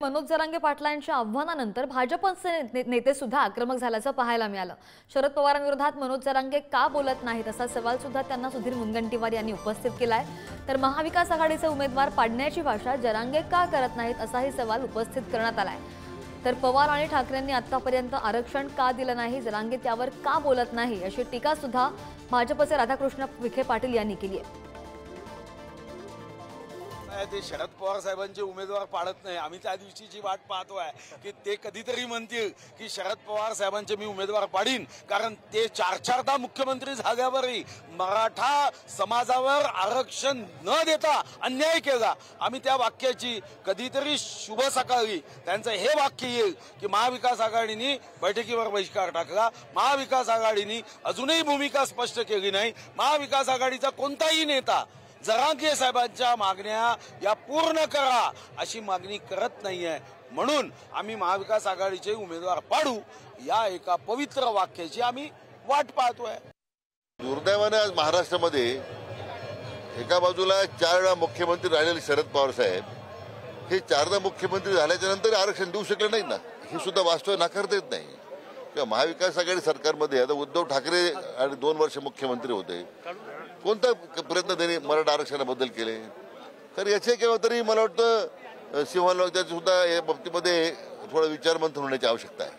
मनोज जरांगे पाटलांच्या आव्हानानंतर भाजपचे नेते सुद्धा आक्रमक झाल्याचं पाहायला मिळालं। शरद पवारांविरोधात मनोज जरांगे का बोलत नाहीत असा सवाल सुद्धा त्यांना सुधीर मुनगंटीवार यांनी उपस्थित केलाय। तर महाविकास आघाडीचे उमेदवार पाडण्याची भाषा जरांगे का करत नाहीत असाही सवाल उपस्थित करण्यात आलाय। तर पवार आणि ठाकरेंनी आतापर्यंत आरक्षण का दिलं नाही, जरांगे त्यावर का बोलत नाही अशी टीका सुद्धा भाजपचे राधाकृष्ण विखे पाटील यांनी केली आहे। ते शरद पवार साहेबांचे उमेदवार पाडत नाही। आम्ही त्या दिवशीची वाट पाहतोय की ते कधीतरी म्हणतील की शरद पवार साहेबांचे मी उमेदवार पाडीन, कारण ते चार मुख्यमंत्री झाल्यावरही मराठा समाजावर आरक्षण न देता अन्याय केला। आम्ही त्या वाक्याची कधीतरी शुभ सकाळी त्यांचं हे वाक्य येईल की महाविकास आघाडीने बैठकीवर बहिष्कार टाकला, महाविकास आघाडीने अजूनही भूमिका स्पष्ट केली नाही, महाविकास आघाडीचा कोणताही नेता जरांगे साहेबांच्या मागण्या या पूर्ण करा अशी मागणी करत नाहीये। म्हणून आम्ही महाविकास आघाडीचे उमेदवार पाडू या एका पवित्र वाक्याची आम्ही वाट पाहतोय। दुर्दैवाने आज महाराष्ट्रामध्ये एका बाजूला 4 वेळा मुख्यमंत्री राहिलेले शरद पवार साहेब हे 4दा मुख्यमंत्री झाल्याच्या नंतर आरक्षण देऊ शकले नाही ना, हे सुद्धा वास्तव नाकारता येत नाही। किंवा महाविकास आघाडी सरकारमध्ये आता उद्धव ठाकरे आणि 2 वर्ष मुख्यमंत्री होते, कोणता प्रयत्न त्यांनी मराठा आरक्षणाबद्दल केले? तर याचे केव्हा तरी मला वाटतं सिंहवाल सुद्धा या बाबतीमध्ये थोडा विचारमंथन होण्याची आवश्यकता आहे।